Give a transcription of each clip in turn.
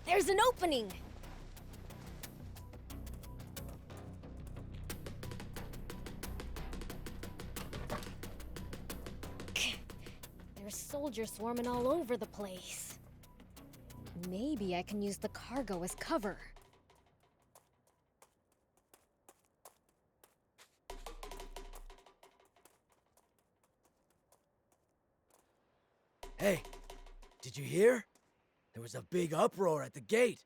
There's an opening! There's soldiers swarming all over the place. Maybe I can use the cargo as cover. Hey, did you hear? There was a big uproar at the gate.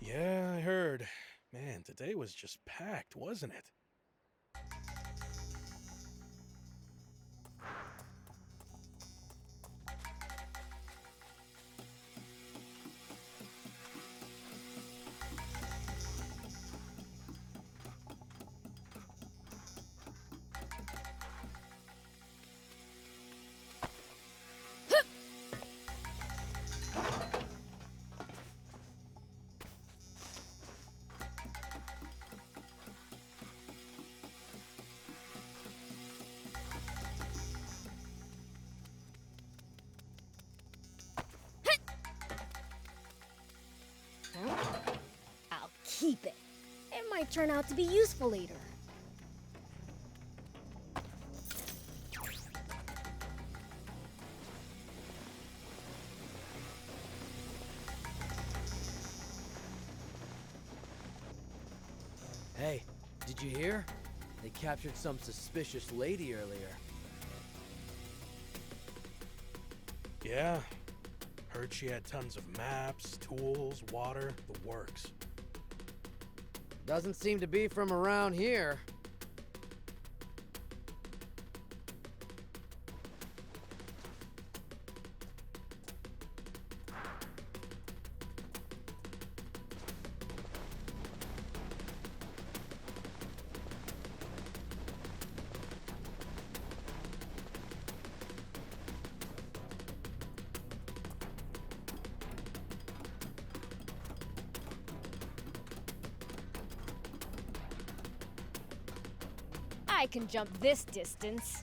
Yeah, I heard. Man, today was just packed, wasn't it? I'll keep it. It might turn out to be useful later. Hey, did you hear? They captured some suspicious lady earlier. Yeah. Heard she had tons of maps, tools, water, the works. Doesn't seem to be from around here. I can jump this distance.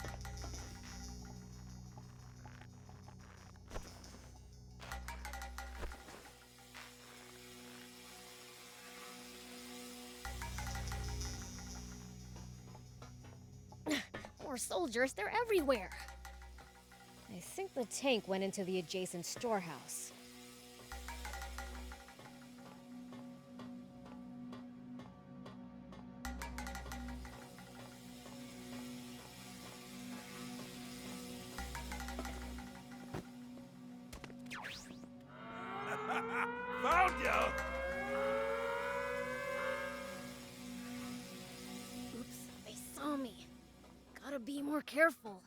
More soldiers, they're everywhere. I think the tank went into the adjacent storehouse. Found you! Oops, they saw me. Gotta be more careful.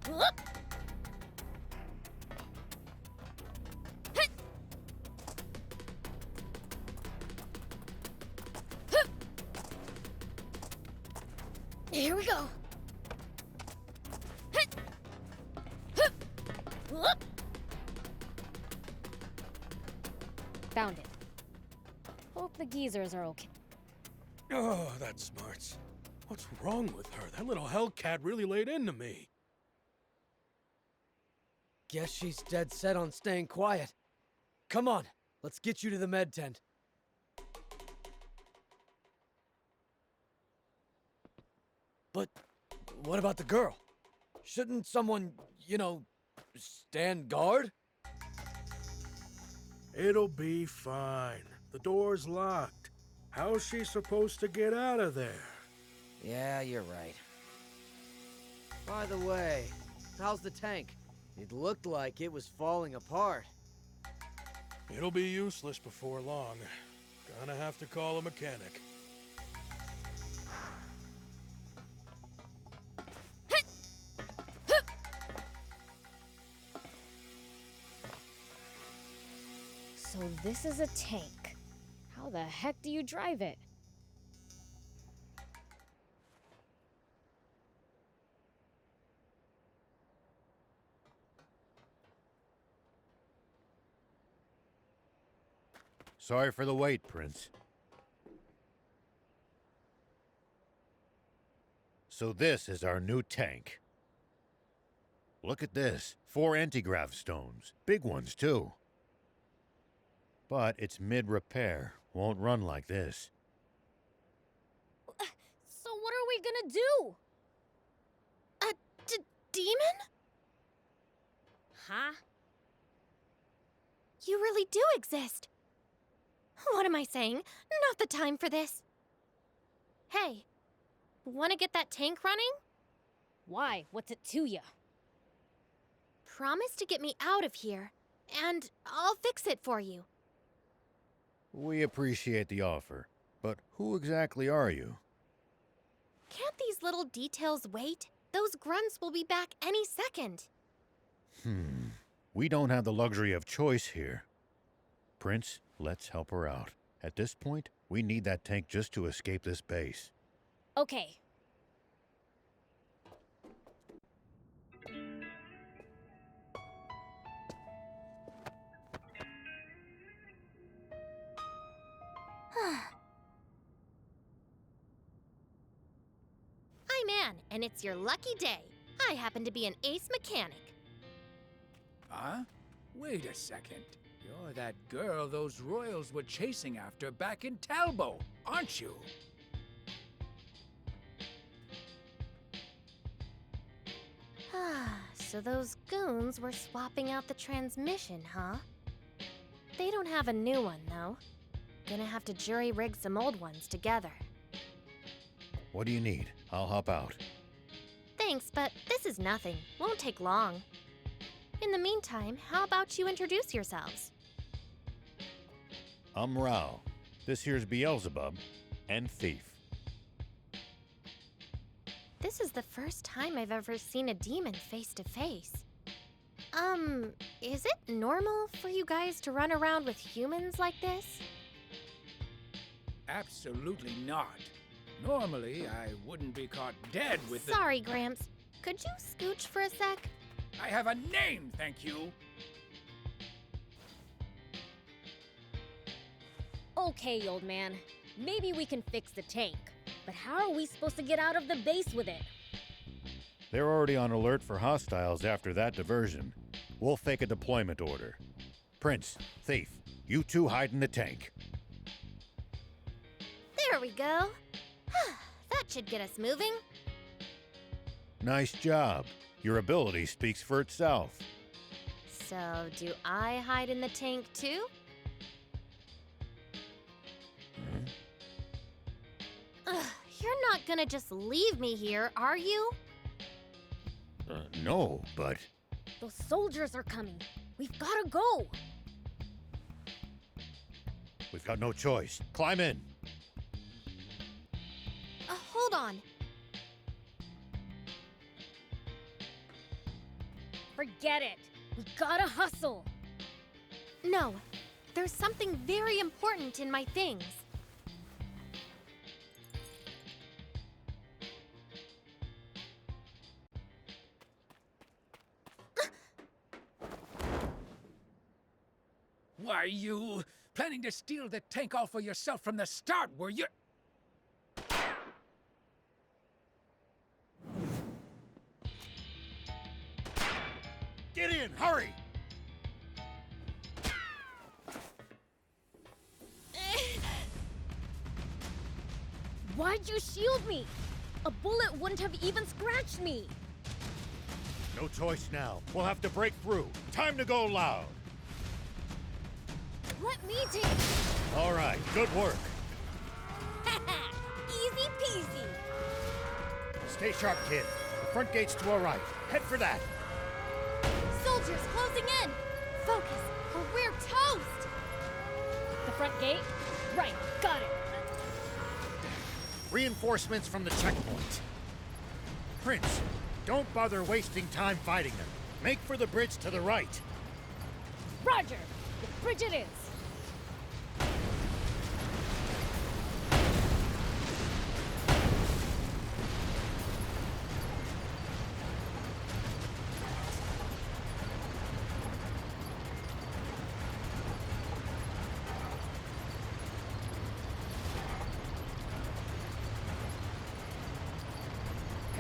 Whoop! Here we go. Whoop! Found it. Hope the geezers are okay. Oh, that smarts. What's wrong with her? That little hellcat really laid into me. Guess she's dead set on staying quiet. Come on, let's get you to the med tent. But what about the girl? Shouldn't someone, stand guard? It'll be fine. The door's locked. How's she supposed to get out of there? Yeah, you're right. By the way, how's the tank? It looked like it was falling apart. It'll be useless before long. Gonna have to call a mechanic. So this is a tank. How the heck do you drive it? Sorry for the wait, Prince. So this is our new tank. Look at this. 4 anti-grav stones. Big ones, too. But it's mid-repair. Won't run like this. So what are we gonna do? Demon? Huh? You really do exist. What am I saying? Not the time for this. Hey, wanna get that tank running? Why? What's it to ya? Promise to get me out of here, and I'll fix it for you. We appreciate the offer, but who exactly are you? Can't these little details wait? Those grunts will be back any second. We don't have the luxury of choice here. Prince, let's help her out. At this point, we need that tank just to escape this base. Okay. I'm Anne, and it's your lucky day. I happen to be an ace mechanic. Huh? Wait a second. You're that girl those royals were chasing after back in Talbot, aren't you? So those goons were swapping out the transmission, huh? They don't have a new one, though. Gonna have to jury-rig some old ones together. What do you need? I'll hop out. Thanks, but this is nothing. Won't take long. In the meantime, how about you introduce yourselves? I'm Rao. This here's Beelzebub and Thief. This is the first time I've ever seen a demon face to face. Is it normal for you guys to run around with humans like this? Absolutely not. Normally, I wouldn't be caught dead with the... Sorry, Gramps. Could you scooch for a sec? I have a name, thank you. Okay, old man. Maybe we can fix the tank. But how are we supposed to get out of the base with it? They're already on alert for hostiles after that diversion. We'll fake a deployment order. Prince, Thief, you two hide in the tank. There we go. That should get us moving. Nice job. Your ability speaks for itself. So, do I hide in the tank too? Ugh, you're not gonna just leave me here, are you? No, but... Those soldiers are coming. We've gotta go. We've got no choice. Climb in. Hold on. Forget it. We gotta hustle. No, there's something very important in my things. Why, you planning to steal the tank all for yourself from the start, were you? Get in, hurry! Why'd you shield me? A bullet wouldn't have even scratched me. No choice now. We'll have to break through. Time to go loud. Let me take... All right, good work. Easy peasy. Stay sharp, kid. The front gate's to our right. Head for that. Soldiers closing in! Focus, or we're toast! The front gate? Right, got it. Reinforcements from the checkpoint. Prince, don't bother wasting time fighting them. Make for the bridge to the right. Roger. The bridge it is.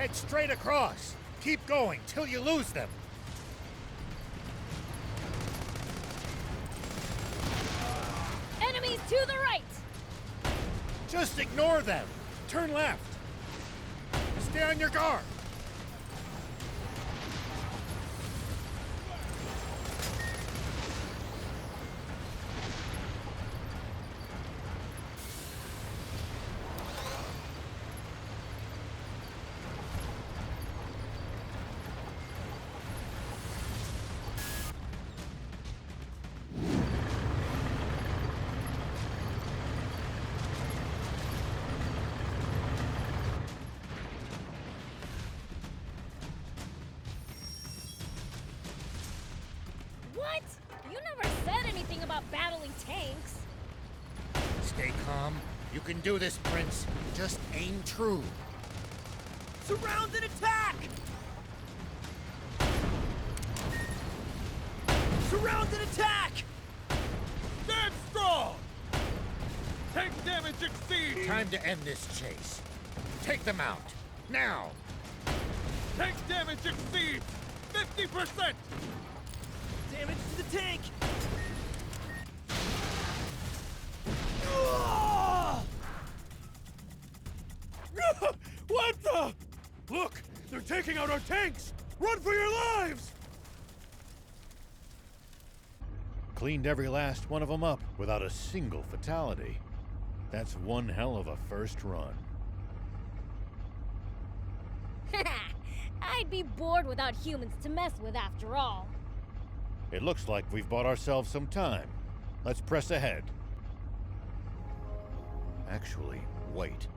Head straight across. Keep going till you lose them. Enemies to the right! Just ignore them. Turn left. Stay on your guard. What? You never said anything about battling tanks. Stay calm. You can do this, Prince. Just aim true. Surround and attack! Surround and attack! Stand strong! Tank damage exceeds! Time to end this chase. Take them out. Now! Tank damage exceeds 50%! Damage to the tank! What the? Look! They're taking out our tanks! Run for your lives! Cleaned every last one of them up without a single fatality. That's one hell of a first run. I'd be bored without humans to mess with after all. It looks like we've bought ourselves some time. Let's press ahead. Actually, wait.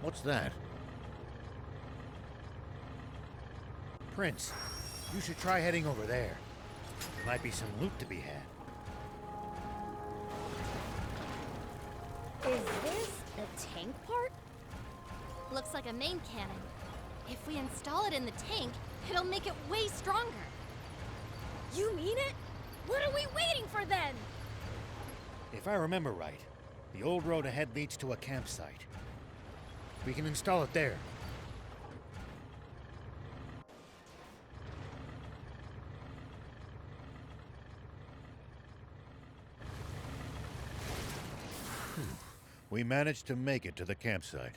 What's that? Prince, you should try heading over there. There might be some loot to be had. Is this a tank part? Looks like a main cannon. If we install it in the tank, it'll make it way stronger. You mean it? What are we waiting for then? If I remember right, the old road ahead leads to a campsite. We can install it there. We managed to make it to the campsite.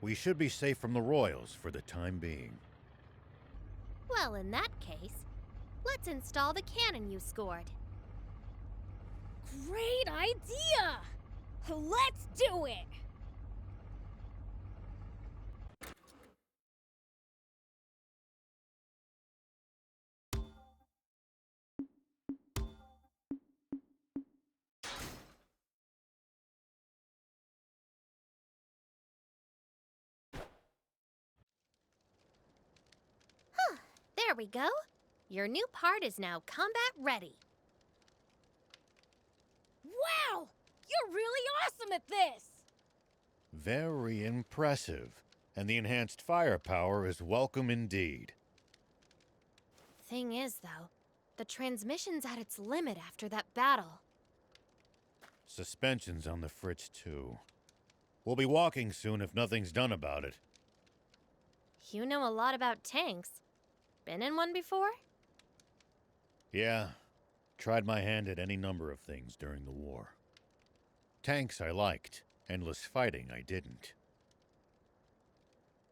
We should be safe from the Royals for the time being. Well, in that case, let's install the cannon you scored. Great idea! Let's do it! There we go. Your new part is now combat ready. Wow! You're really awesome at this! Very impressive. And the enhanced firepower is welcome indeed. Thing is, though, the transmission's at its limit after that battle. Suspension's on the fritz, too. We'll be walking soon if nothing's done about it. You know a lot about tanks. Been in one before? Yeah. Tried my hand at any number of things during the war. Tanks I liked. Endless fighting I didn't.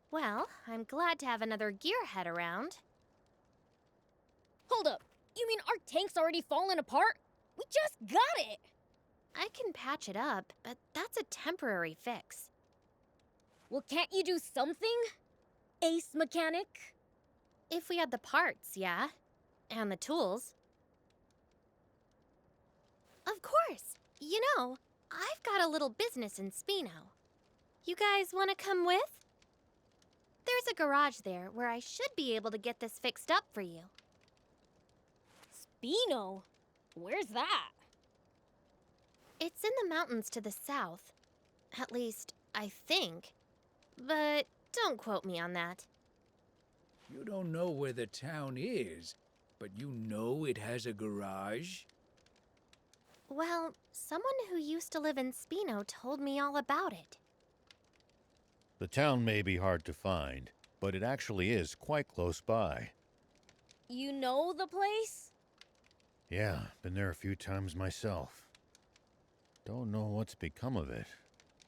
Well, I'm glad to have another gearhead around. Hold up! You mean our tank's already fallen apart? We just got it! I can patch it up, but that's a temporary fix. Well, can't you do something? Ace mechanic? If we had the parts, yeah. And the tools. Of course! You know, I've got a little business in Spino. You guys want to come with? There's a garage there where I should be able to get this fixed up for you. Spino? Where's that? It's in the mountains to the south. At least, I think. But don't quote me on that. You don't know where the town is, but you know it has a garage? Well, someone who used to live in Spino told me all about it. The town may be hard to find, but it actually is quite close by. You know the place? Yeah, been there a few times myself. Don't know what's become of it.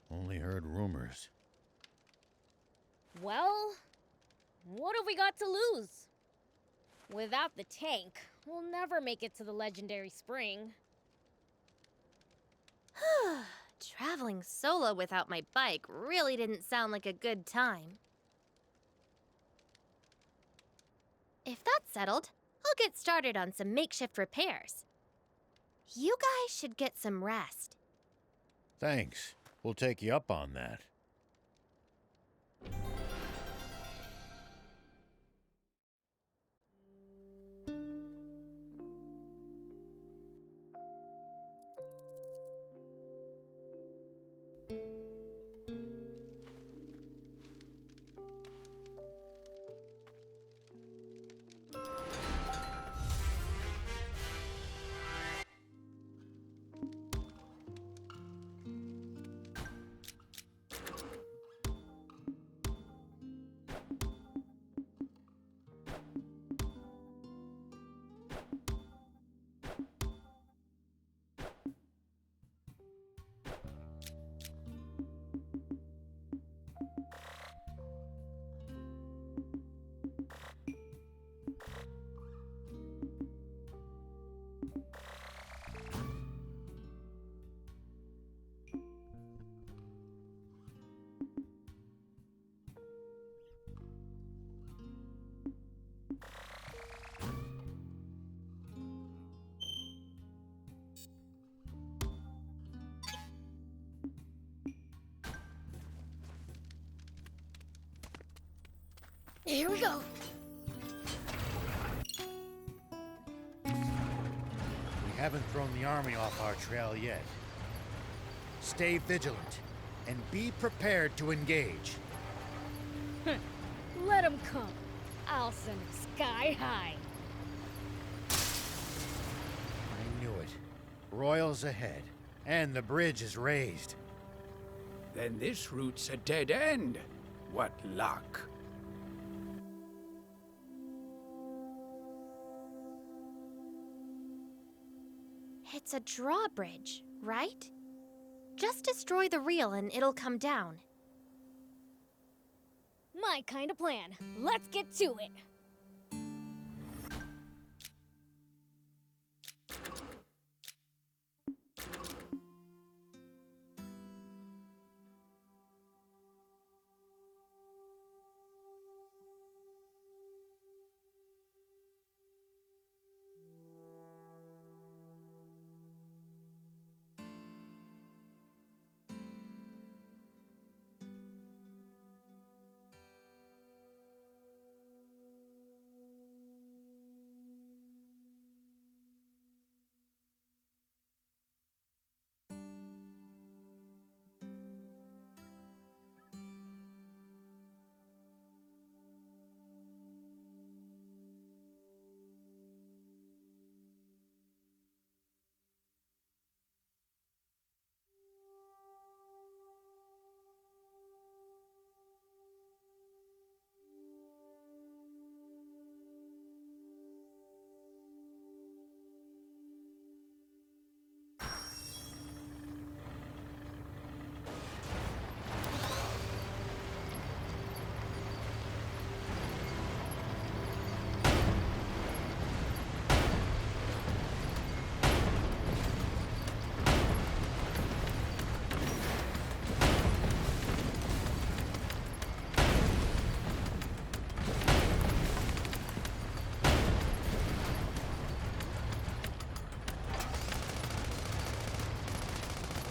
Only heard rumors. Well, what have we got to lose? Without the tank, we'll never make it to the legendary spring. Traveling solo without my bike really didn't sound like a good time. If that's settled, I'll get started on some makeshift repairs. You guys should get some rest. Thanks. We'll take you up on that. Here we go. We haven't thrown the army off our trail yet. Stay vigilant and be prepared to engage. Let them come. I'll send them sky high. I knew it. Royals ahead, and the bridge is raised. Then this route's a dead end. What luck. It's a drawbridge, right? Just destroy the reel and it'll come down. My kind of plan. Let's get to it.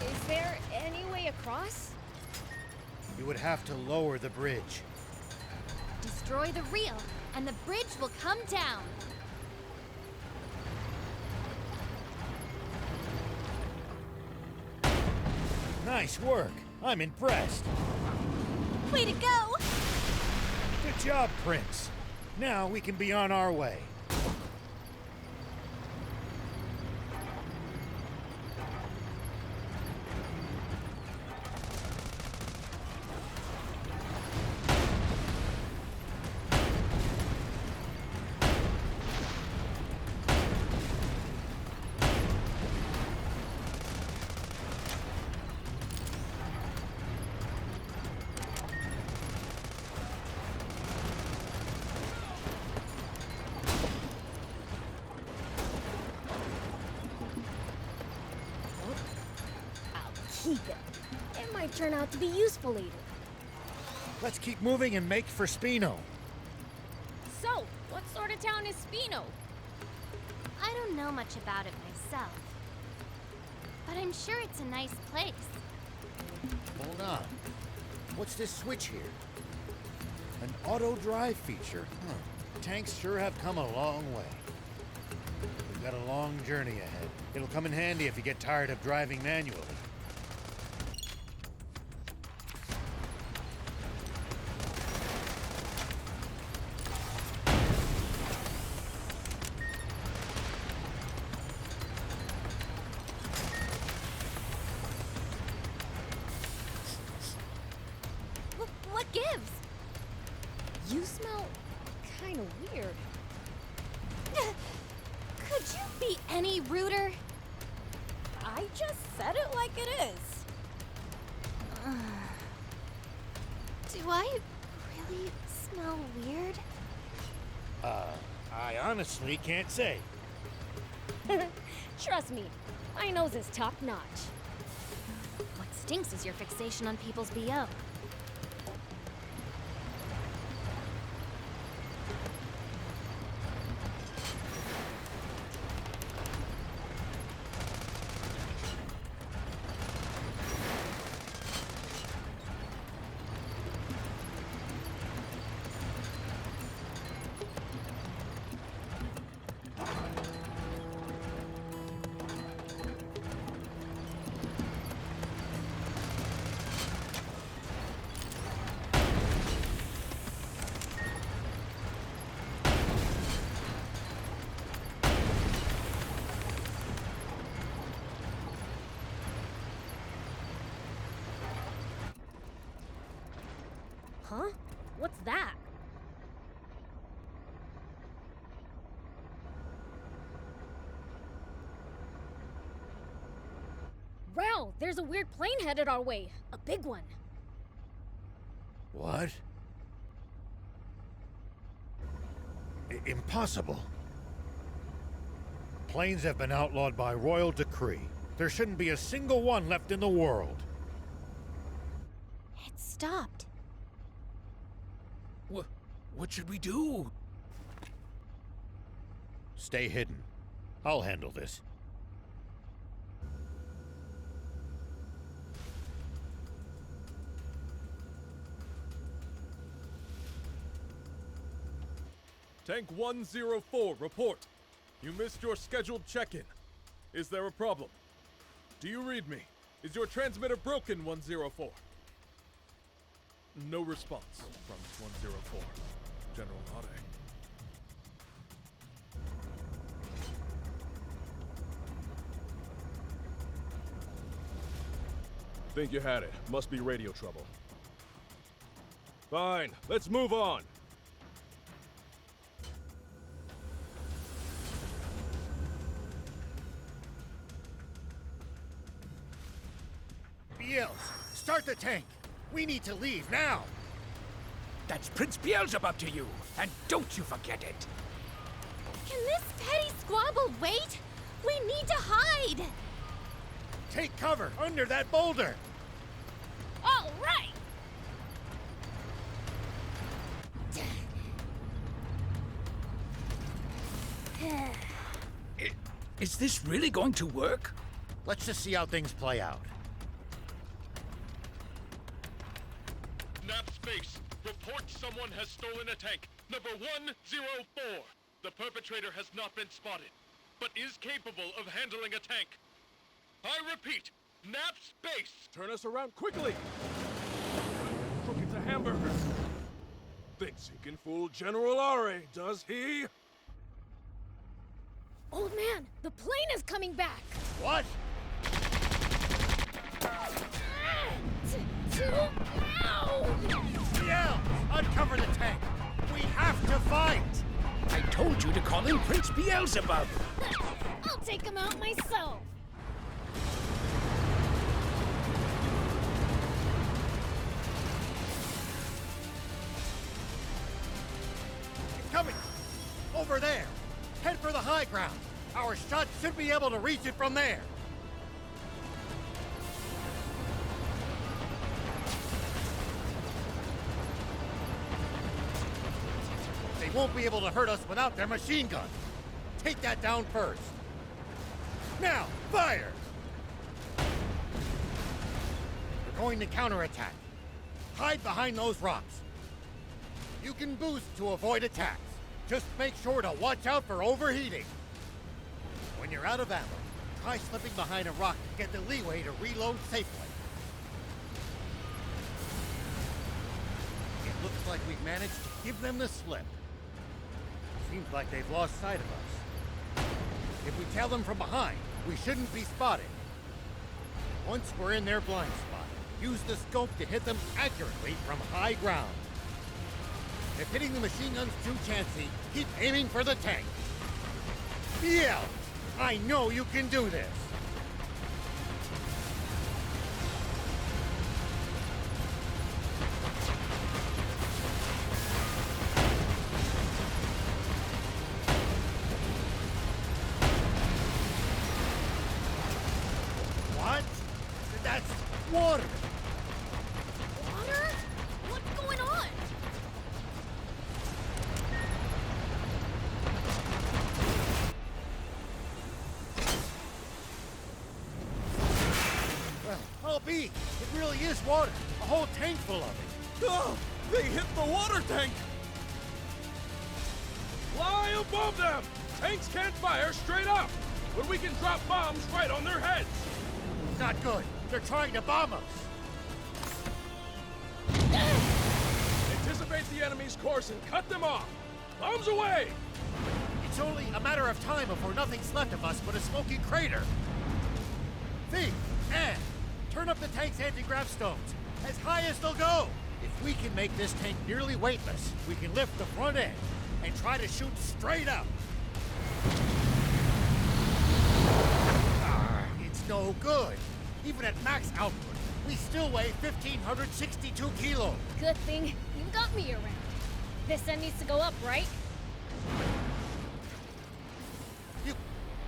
Is there any way across? You would have to lower the bridge. Destroy the reel and the bridge will come down. Nice work. I'm impressed. Way to go! Good job, Prince. Now we can be on our way. keep it. It might turn out to be useful later. Let's keep moving and make for Spino. So, what sort of town is Spino? I don't know much about it myself, but I'm sure it's a nice place. Hold on. What's this switch here? An auto drive feature. Huh. Tanks sure have come a long way. We've got a long journey ahead. It'll come in handy if you get tired of driving manually. What gives? You smell kind of weird. Could you be any ruder? I just said it like it is. Do I really smell weird? I honestly can't say. Trust me, my nose is top notch. What stinks is your fixation on people's BO. Huh? What's that? Wow, there's a weird plane headed our way. A big one. What? Impossible. Planes have been outlawed by royal decree. There shouldn't be a single one left in the world. It stopped. What should we do? Stay hidden. I'll handle this. Tank 104, report. You missed your scheduled check-in. Is there a problem? Do you read me? Is your transmitter broken, 104? No response from 104. General Nade. Think you had it. Must be radio trouble. Fine, let's move on. Biels, start the tank. We need to leave now. That's Prince Beelzebub to you, and don't you forget it. Can this petty squabble wait? We need to hide! Take cover under that boulder. All right! Is this really going to work? Let's just see how things play out. Nap Space, report someone has stolen a tank. Number 104. The perpetrator has not been spotted, but is capable of handling a tank. I repeat, Nap Space! Turn us around quickly! Crook, it's a hamburger. Thinks he can fool General Are, does he? Old man, the plane is coming back! What? Ow! Biels, uncover the tank. We have to fight. I told you to call him Prince Beelzebub. I'll take him out myself! Coming. Over there. Head for the high ground. Our shots should be able to reach it from there. They won't be able to hurt us without their machine guns. Take that down first. Now, fire! We're going to counterattack. Hide behind those rocks. You can boost to avoid attacks. Just make sure to watch out for overheating. When you're out of ammo, try slipping behind a rock to get the leeway to reload safely. It looks like we've managed to give them the slip. Seems like they've lost sight of us. If we tail them from behind, we shouldn't be spotted. Once we're in their blind spot, use the scope to hit them accurately from high ground. If hitting the machine gun's too chancy, keep aiming for the tank. Be out! I know you can do this! What? That's water! Water? What's going on? Well, I'll be. It really is water. A whole tank full of it. Oh, they hit the water tank! Fly above them! Tanks can't fire straight up, but we can drop bombs right on their heads. Not good. They're trying to bomb us. Anticipate the enemy's course and cut them off. Bombs away! It's only a matter of time before nothing's left of us but a smoking crater. Thief, Anne, turn up the tank's anti-grav stones as high as they'll go. If we can make this tank nearly weightless, we can lift the front end and try to shoot straight up. It's no good. Even at max output, we still weigh 1,562 kilos. Good thing you got me around. This end needs to go up, right? You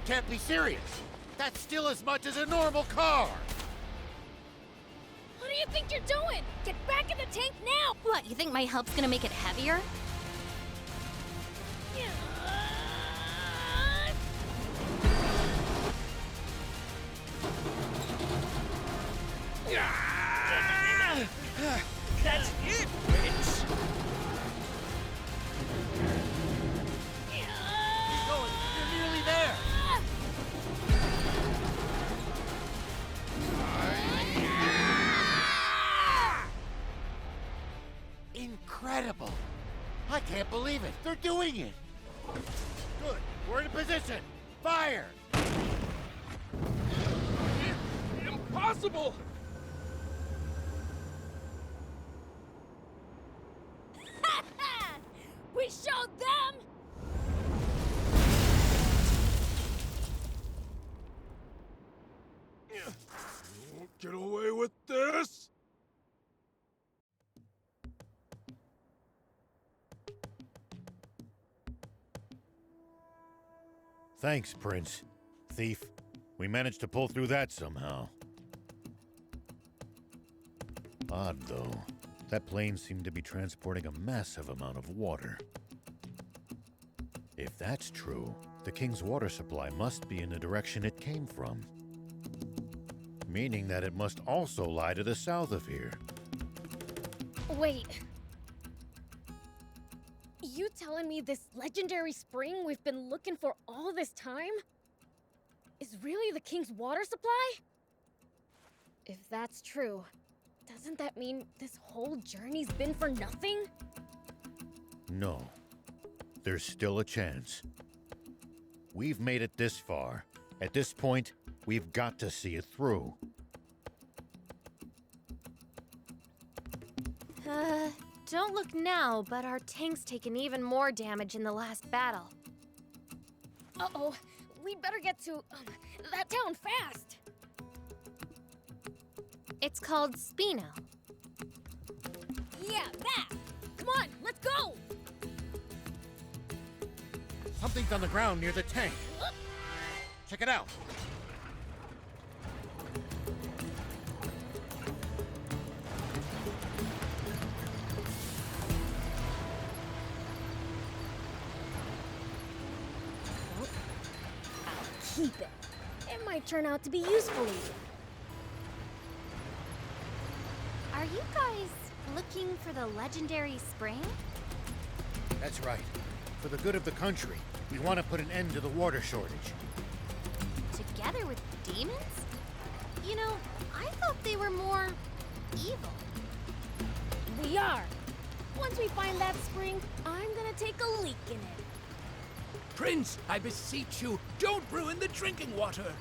can't be serious. That's still as much as a normal car. What do you think you're doing? Get back in the tank now! What, you think my help's gonna make it heavier? That's it, bitch! Keep going. You're nearly there. Incredible. I can't believe it. They're doing it. Good. We're in position. Fire. Impossible! We showed them! Won't get away with this! Thanks, Prince. Thief. We managed to pull through that somehow. Odd, though. That plane seemed to be transporting a massive amount of water. If that's true, the King's water supply must be in the direction it came from. Meaning that it must also lie to the south of here. Wait. You telling me this legendary spring we've been looking for all this time is really the King's water supply? If that's true, doesn't that mean this whole journey's been for nothing? No. There's still a chance. We've made it this far. At this point, we've got to see it through. Don't look now, but our tank's taken even more damage in the last battle. Uh-oh. We'd better get to that town fast. It's called Spino. Yeah, that. Come on, let's go. Something's on the ground near the tank. Check it out. keep it. It might turn out to be useful even. Are you guys looking for the legendary spring? That's right. For the good of the country, we want to put an end to the water shortage. Together with demons? You know, I thought they were more evil. We are. Once we find that spring, I'm gonna take a leak in it. Prince, I beseech you, don't ruin the drinking water.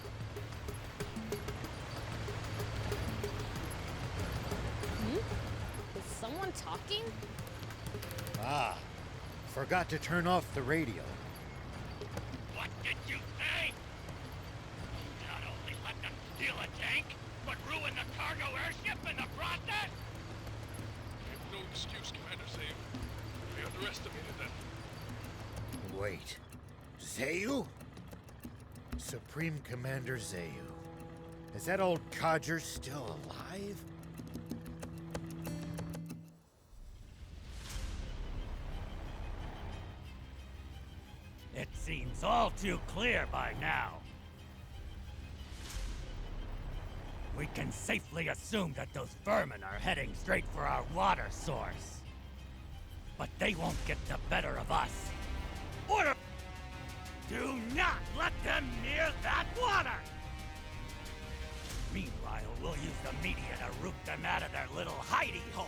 Is someone talking? Ah, forgot to turn off the radio. What did you say? Not only let them steal a tank, but ruin the cargo airship in the process? I have no excuse, Commander Zayu. We underestimated them. Wait. Zayu? Supreme Commander Zayu. Is that old codger still alive? It seems all too clear by now. We can safely assume that those vermin are heading straight for our water source. But they won't get the better of us. Order! Do not let them near that water! Meanwhile, we'll use the media to root them out of their little hidey hole.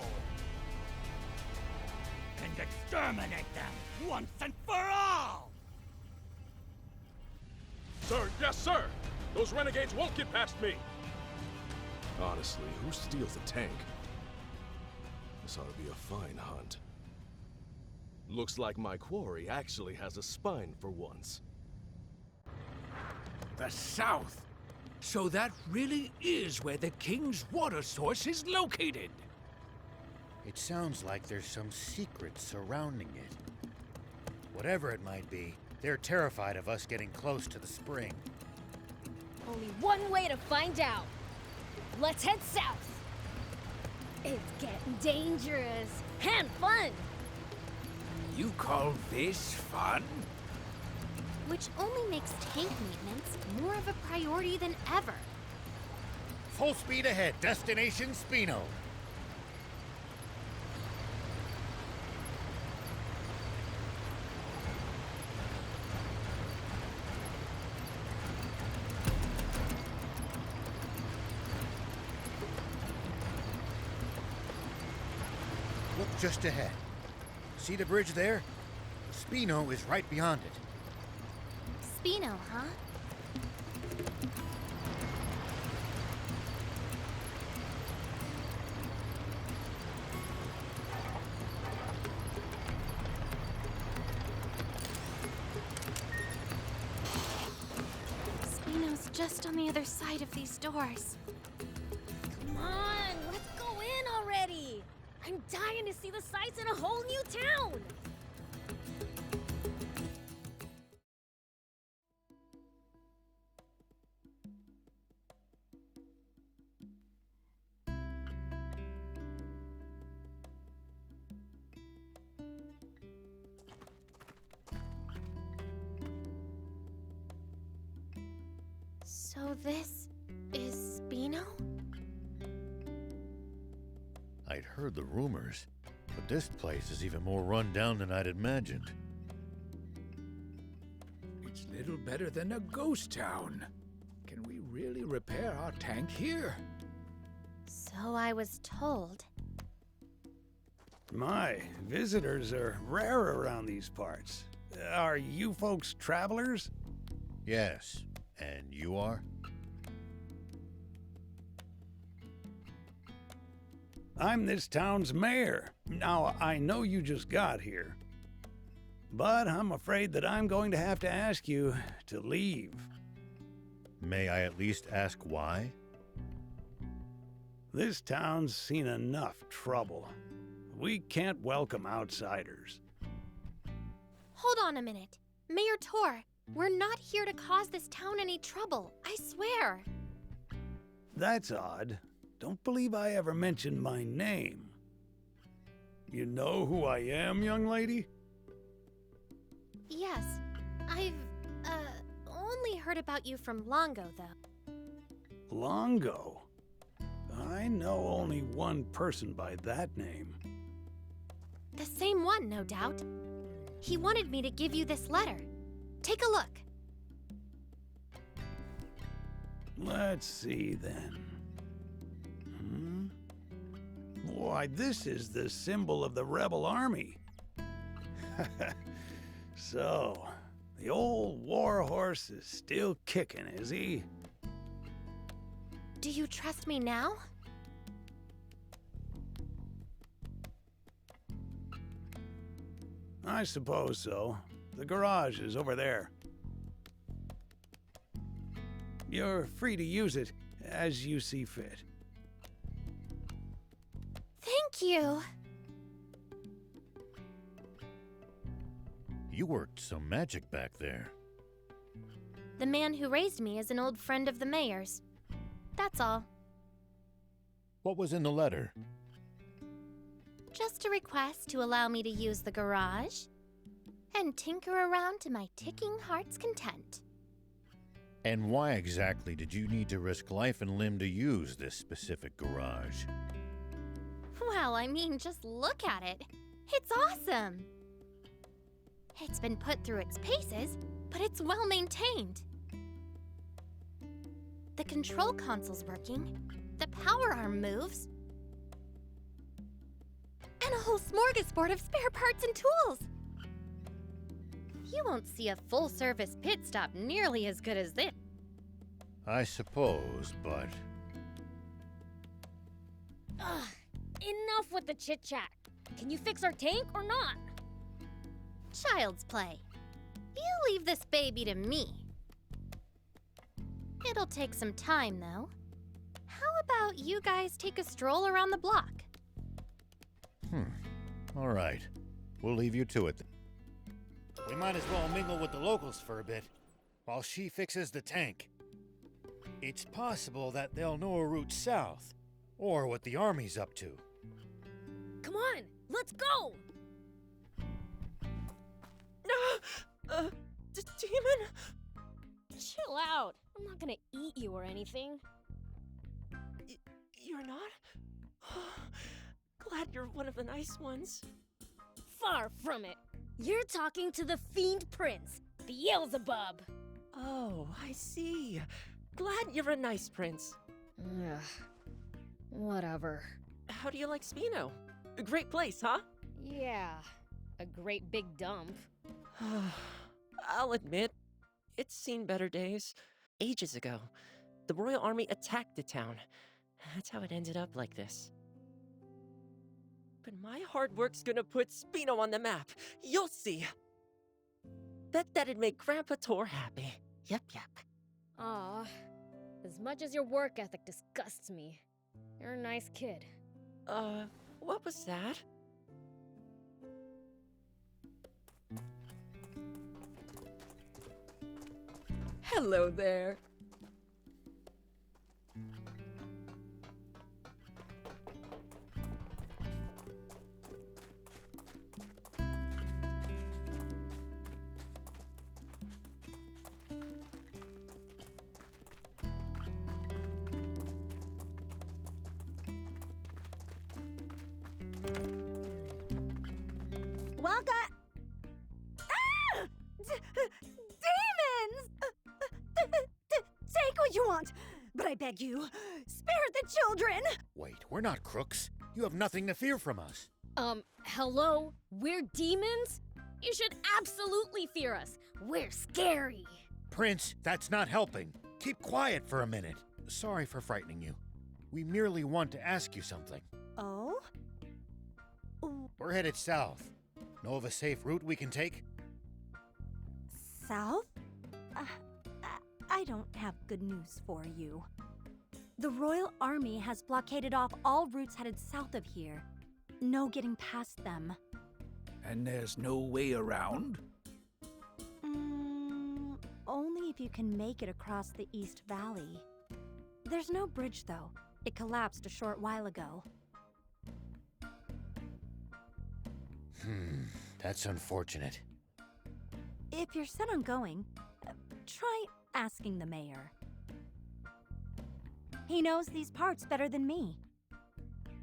And exterminate them once and for all! Sir, yes, sir! Those renegades won't get past me! Honestly, who steals a tank? This ought to be a fine hunt. Looks like my quarry actually has a spine for once. The south. So that really is where the king's water source is located. It sounds like there's some secret surrounding it. Whatever it might be, they're terrified of us getting close to the spring. Only one way to find out. Let's head south. It's getting dangerous and fun. You call this fun? Which only makes tank maintenance more of a priority than ever. Full speed ahead, destination Spino. Look just ahead. See the bridge there? Spino is right beyond it. Spino, huh? Spino's just on the other side of these doors. Come on, let's go in already. I'm dying to see the sights in a whole new town. So this is Spino? I'd heard the rumors, but this place is even more run down than I'd imagined. It's little better than a ghost town. Can we really repair our tank here? So I was told. My, visitors are rare around these parts. Are you folks travelers? Yes, and you are? I'm this town's mayor. Now, I know you just got here, but I'm afraid that I'm going to have to ask you to leave. May I at least ask why? This town's seen enough trouble. We can't welcome outsiders. Hold on a minute. Mayor Tor, we're not here to cause this town any trouble, I swear. That's odd. Don't believe I ever mentioned my name. You know who I am, young lady? Yes, I've, only heard about you from Longo, though. Longo? I know only one person by that name. The same one, no doubt. He wanted me to give you this letter. Take a look. Let's see then. Why, this is the symbol of the rebel army. So, the old war horse is still kicking, is he? Do you trust me now? I suppose so. The garage is over there. You're free to use it as you see fit. Thank you. You worked some magic back there. The man who raised me is an old friend of the mayor's. That's all. What was in the letter? Just a request to allow me to use the garage and tinker around to my ticking heart's content. And why exactly did you need to risk life and limb to use this specific garage? Well, I mean, just look at it. It's awesome. It's been put through its paces, but it's well maintained. The control console's working, the power arm moves, and a whole smorgasbord of spare parts and tools. You won't see a full-service pit stop nearly as good as this. I suppose, but... Ugh, enough with the chit-chat. Can you fix our tank or not? Child's play. You leave this baby to me. It'll take some time, though. How about you guys take a stroll around the block? All right. We'll leave you to it. We might as well mingle with the locals for a bit, while she fixes the tank. It's possible that they'll know a route south, or what the army's up to. Come on, let's go! Demon? Chill out. I'm not gonna eat you or anything. You're not? Glad you're one of the nice ones. Far from it. You're talking to the Fiend Prince, Beelzebub. Oh, I see. Glad you're a nice prince. Ugh. Whatever. How do you like Spino? A great place, huh? Yeah, a great big dump. I'll admit, it's seen better days. Ages ago, the Royal Army attacked the town. That's how it ended up like this. But my hard work's gonna put Spino on the map. You'll see. Bet that'd make Grandpa Tor happy. Yep. Aw, as much as your work ethic disgusts me, you're a nice kid. What was that? Hello there. Welcome. Ah! Demons! Take what you want, but I beg you, spare the children! Wait, we're not crooks. You have nothing to fear from us. Hello? We're demons? You should absolutely fear us. We're scary. Prince, that's not helping. Keep quiet for a minute. Sorry for frightening you. We merely want to ask you something. Oh? We're headed south. Know of a safe route we can take? South? I don't have good news for you. The Royal Army has blockaded off all routes headed south of here. No getting past them. And there's no way around? Only if you can make it across the East Valley. There's no bridge, though. It collapsed a short while ago. That's unfortunate. If you're set on going, try asking the mayor. He knows these parts better than me.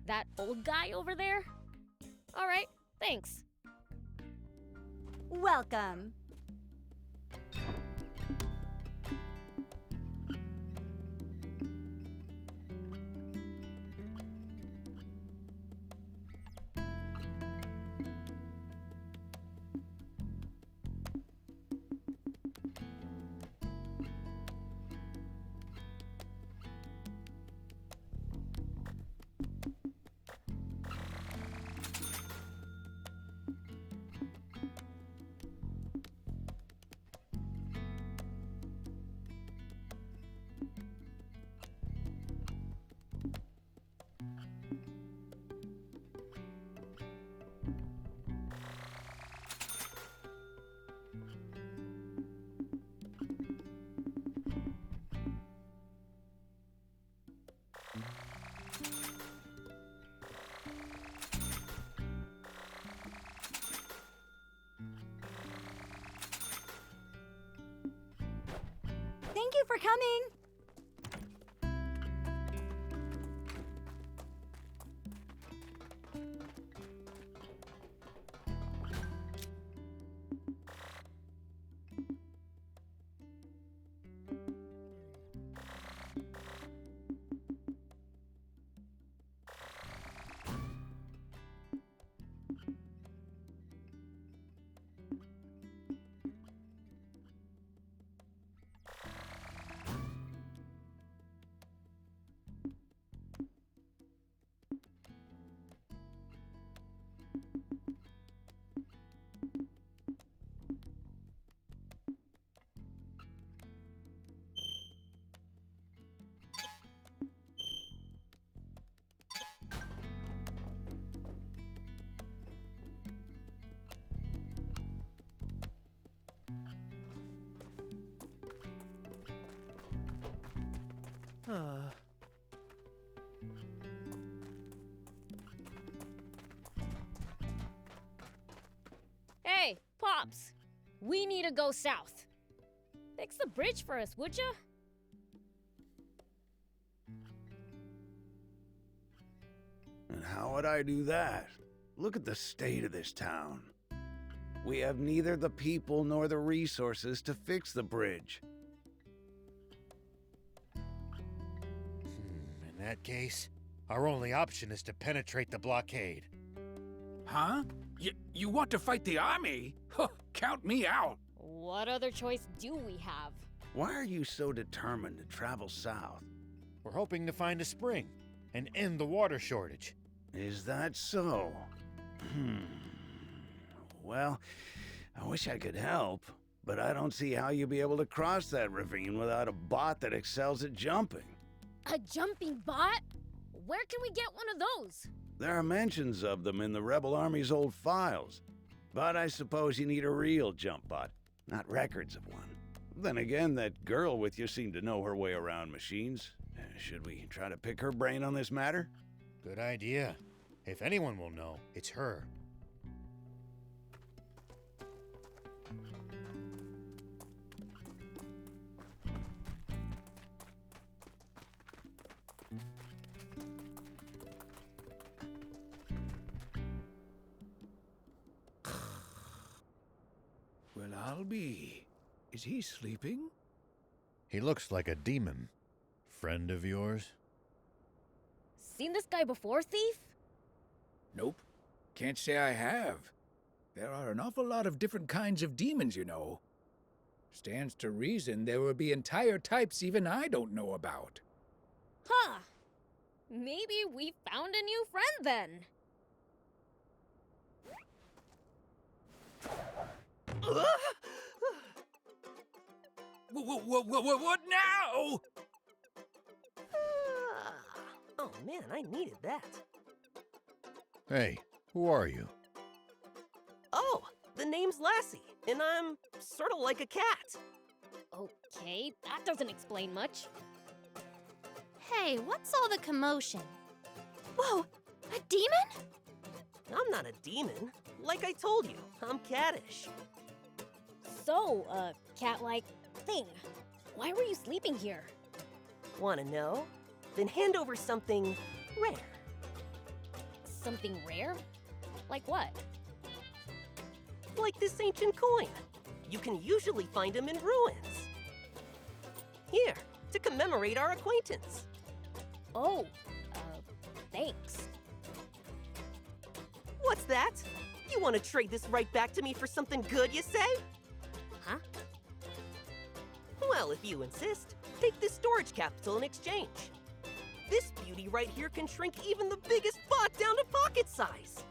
That old guy over there? All right, thanks. Welcome. Thank you for coming. Hey, Pops! We need to go south. Fix the bridge for us, would ya? And how would I do that? Look at the state of this town. We have neither the people nor the resources to fix the bridge. In that case, our only option is to penetrate the blockade. Huh? You want to fight the army? Huh, count me out. What other choice do we have? Why are you so determined to travel south? We're hoping to find a spring and end the water shortage. Is that so? Well, I wish I could help, but I don't see how you'll be able to cross that ravine without a bot that excels at jumping. A jumping bot? Where can we get one of those? There are mentions of them in the Rebel Army's old files, but I suppose you need a real jump bot, not records of one. Then again, that girl with you seemed to know her way around machines. Should we try to pick her brain on this matter? Good idea. If anyone will know, it's her. Well, I'll be. Is he sleeping? He looks like a demon. Friend of yours? Seen this guy before, Thief? Nope. Can't say I have. There are an awful lot of different kinds of demons, you know. Stands to reason there will be entire types even I don't know about. Huh. Maybe we found a new friend then. What now? Oh man, I needed that. Hey, who are you? Oh, the name's Lassie, and I'm sort of like a cat. Okay, that doesn't explain much. Hey, what's all the commotion? Whoa, a demon? I'm not a demon. Like I told you, I'm cattish. So, cat-like thing. Why were you sleeping here? Wanna know? Then hand over something rare. Something rare? Like what? Like this ancient coin. You can usually find them in ruins. Here, to commemorate our acquaintance. Oh, thanks. What's that? You want to trade this right back to me for something good, you say? Huh? Well, if you insist, take this storage capsule in exchange. This beauty right here can shrink even the biggest bot down to pocket size.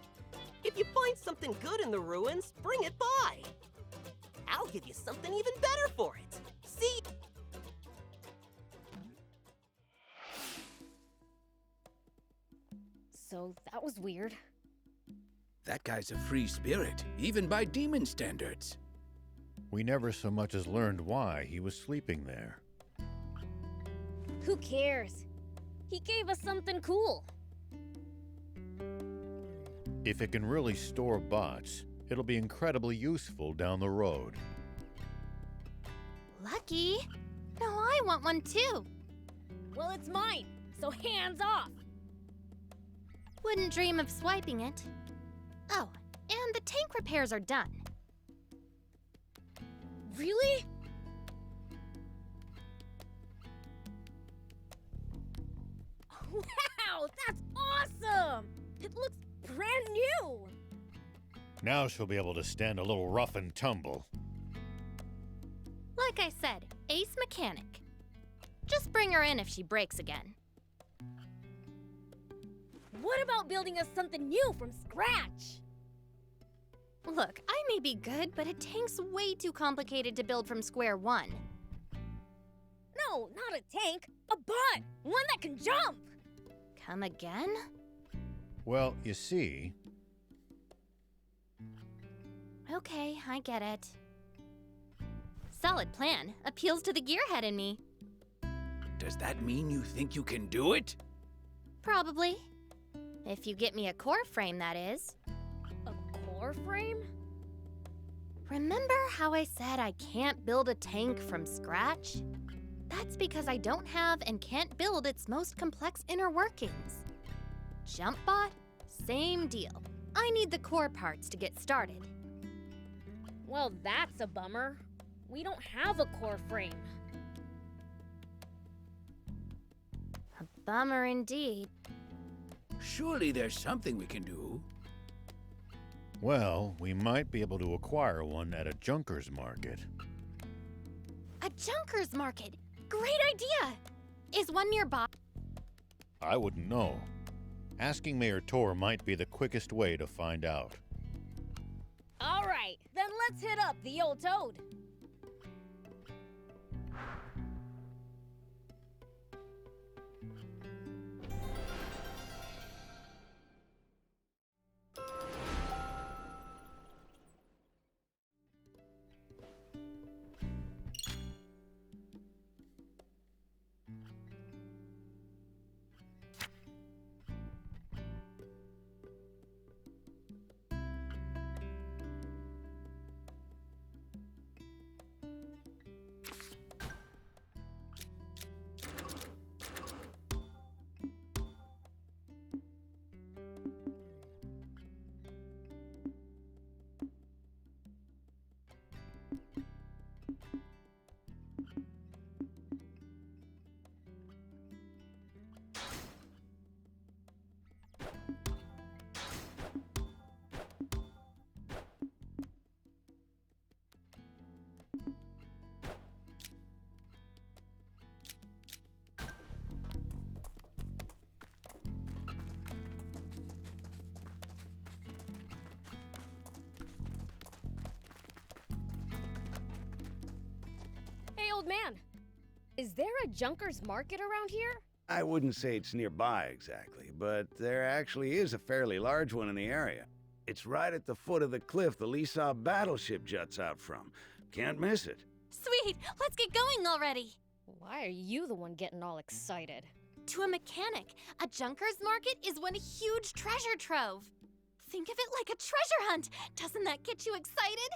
If you find something good in the ruins, bring it by. I'll give you something even better for it. See? So that was weird. That guy's a free spirit, even by demon standards. We never so much as learned why he was sleeping there. Who cares? He gave us something cool. If it can really store bots, it'll be incredibly useful down the road. Lucky. No, I want one too. Well, it's mine, so hands off. Wouldn't dream of swiping it. Oh, and the tank repairs are done. Really? Wow, that's awesome! It looks brand new! Now she'll be able to stand a little rough and tumble. Like I said, ace mechanic. Just bring her in if she breaks again. What about building us something new from scratch? Look, I may be good, but a tank's way too complicated to build from square one. No, not a tank. A bot! One that can jump! Come again? Well, you see... Okay, I get it. Solid plan. Appeals to the gearhead in me. Does that mean you think you can do it? Probably. If you get me a core frame, that is. A core frame? Remember how I said I can't build a tank from scratch? That's because I don't have and can't build its most complex inner workings. JumpBot? Same deal. I need the core parts to get started. Well, that's a bummer. We don't have a core frame. A bummer indeed. Surely there's something we can do. Well, we might be able to acquire one at a junker's market. A junker's market! Great idea! Is one nearby? I wouldn't know. Asking Mayor Tor might be the quickest way to find out. All right, then let's hit up the old toad. Hey, old man. Is there a junker's market around here? I wouldn't say it's nearby exactly, but there actually is a fairly large one in the area. It's right at the foot of the cliff the Lisa battleship juts out from. Can't miss it. Sweet! Let's get going already! Why are you the one getting all excited? To a mechanic, a junker's market is one huge treasure trove. Think of it like a treasure hunt. Doesn't that get you excited?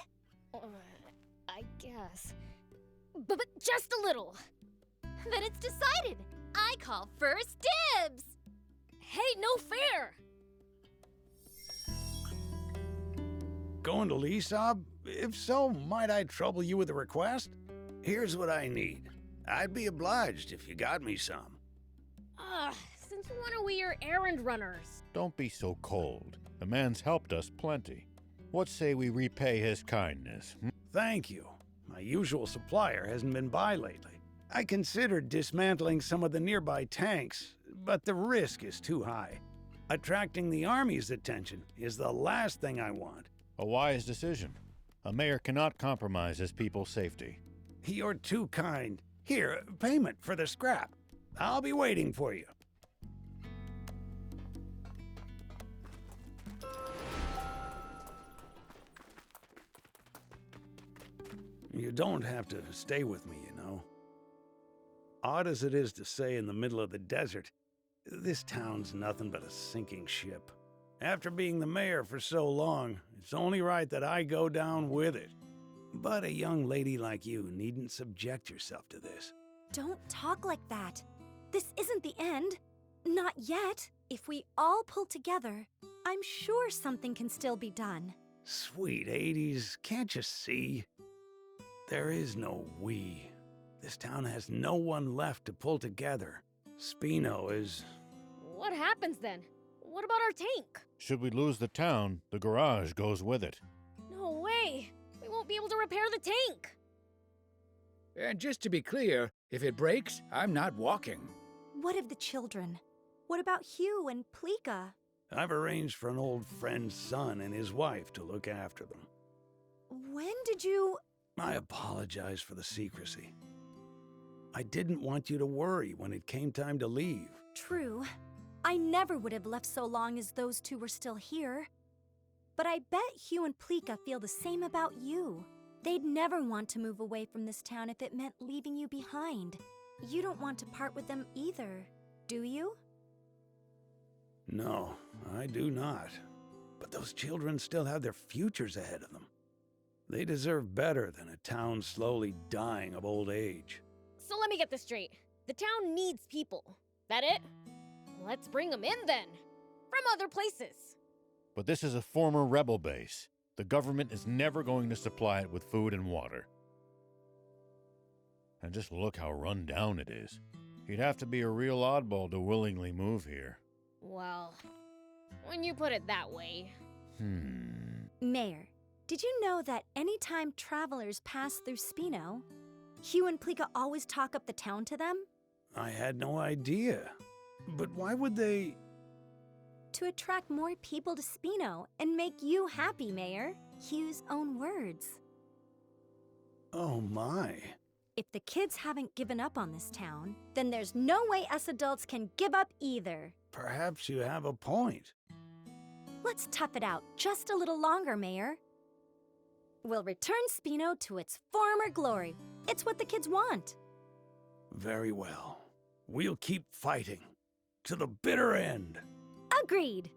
I guess. but just a little. Then it's decided. I call first dibs. Hey, no fair! Going to Leesob? If so, might I trouble you with a request? Here's what I need. I'd be obliged if you got me some. Since when are we your errand runners? Don't be so cold. The man's helped us plenty. What say we repay his kindness? Thank you. My usual supplier hasn't been by lately. I considered dismantling some of the nearby tanks, but the risk is too high. Attracting the Army's attention is the last thing I want. A wise decision. A mayor cannot compromise his people's safety. You're too kind. Here, payment for the scrap. I'll be waiting for you. You don't have to stay with me, you know. Odd as it is to say in the middle of the desert, this town's nothing but a sinking ship. After being the mayor for so long, it's only right that I go down with it. But a young lady like you needn't subject yourself to this. Don't talk like that. This isn't the end. Not yet. If we all pull together, I'm sure something can still be done. Sweet 80s, can't you see? There is no we. This town has no one left to pull together. Spino is... What happens then? What about our tank? Should we lose the town, the garage goes with it. No way! We won't be able to repair the tank! And just to be clear, if it breaks, I'm not walking. What of the children? What about Hugh and Pleeka? I've arranged for an old friend's son and his wife to look after them. When did you... I apologize for the secrecy. I didn't want you to worry when it came time to leave. True. I never would have left so long as those two were still here. But I bet Hugh and Pleeka feel the same about you. They'd never want to move away from this town if it meant leaving you behind. You don't want to part with them either, do you? No, I do not. But those children still have their futures ahead of them. They deserve better than a town slowly dying of old age. So let me get this straight. The town needs people. That it? Let's bring them in then. From other places. But this is a former rebel base. The government is never going to supply it with food and water. And just look how run down it is. You'd have to be a real oddball to willingly move here. Well, when you put it that way. Mayor, did you know that anytime travelers pass through Spino, Hugh and Pleeka always talk up the town to them? I had no idea. But why would they... To attract more people to Spino and make you happy, Mayor. Hugh's own words. Oh my. If the kids haven't given up on this town, then there's no way us adults can give up either. Perhaps you have a point. Let's tough it out just a little longer, Mayor. We'll return Spino to its former glory. It's what the kids want. Very well. We'll keep fighting. To the bitter end. Agreed.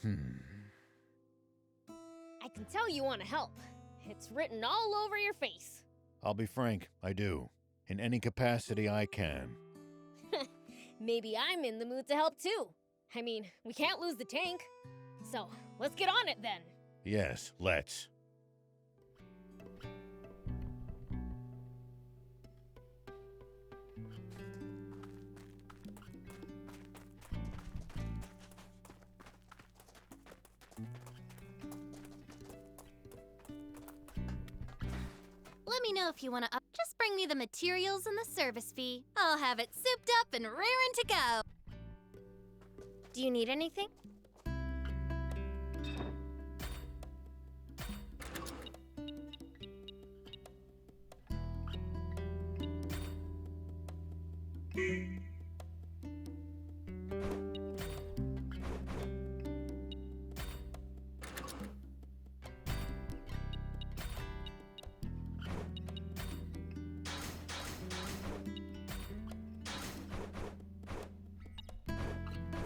I can tell you want to help. It's written all over your face. I'll be frank, I do. In any capacity I can. Maybe I'm in the mood to help too. I mean, we can't lose the tank. So, let's get on it then. Yes, let's. Let me know if you want to just bring me the materials and the service fee. I'll have it souped up and raring to go. Do you need anything?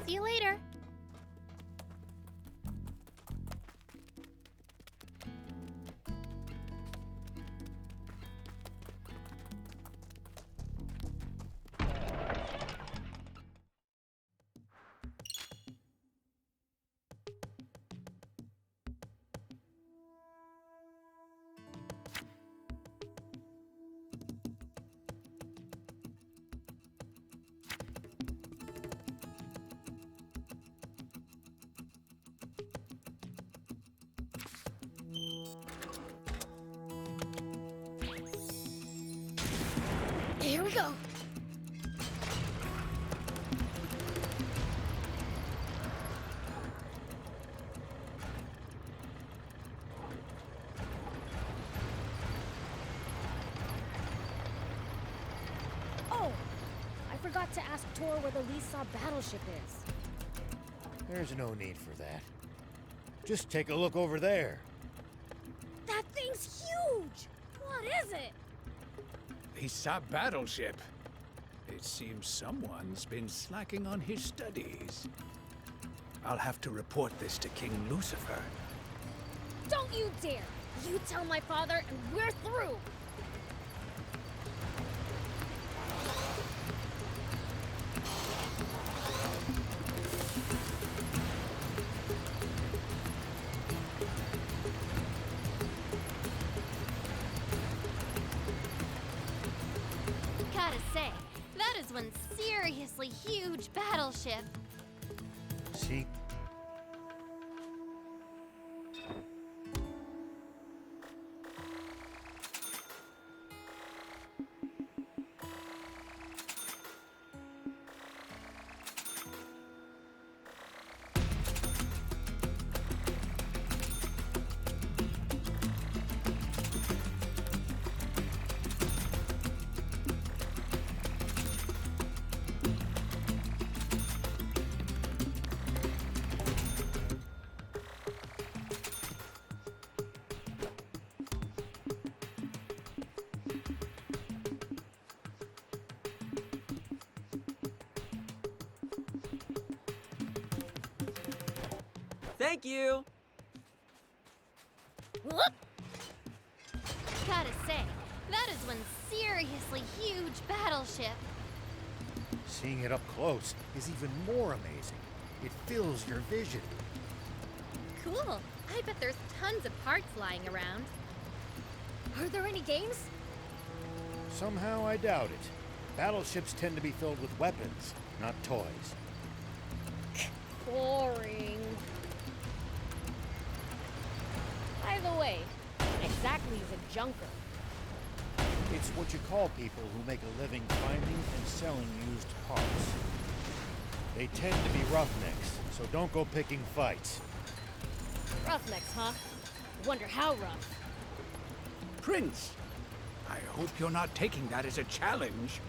See you later. forgot to ask Tor where the Lisa battleship is. There's no need for that. Just take a look over there. That thing's huge! What is it? Lisa battleship. It seems someone's been slacking on his studies. I'll have to report this to King Lucifer. Don't you dare! You tell my father and we're through! Gotta say, that is one seriously huge battleship. See? Thank you! Gotta say, that is one seriously huge battleship. Seeing it up close is even more amazing. It fills your vision. Cool. I bet there's tons of parts lying around. Are there any games? Somehow I doubt it. Battleships tend to be filled with weapons, not toys. Boring. By the way, what exactly is a junker? It's what you call people who make a living finding and selling used parts. They tend to be roughnecks, so don't go picking fights. Roughnecks, huh? Wonder how rough. Prince, I hope you're not taking that as a challenge.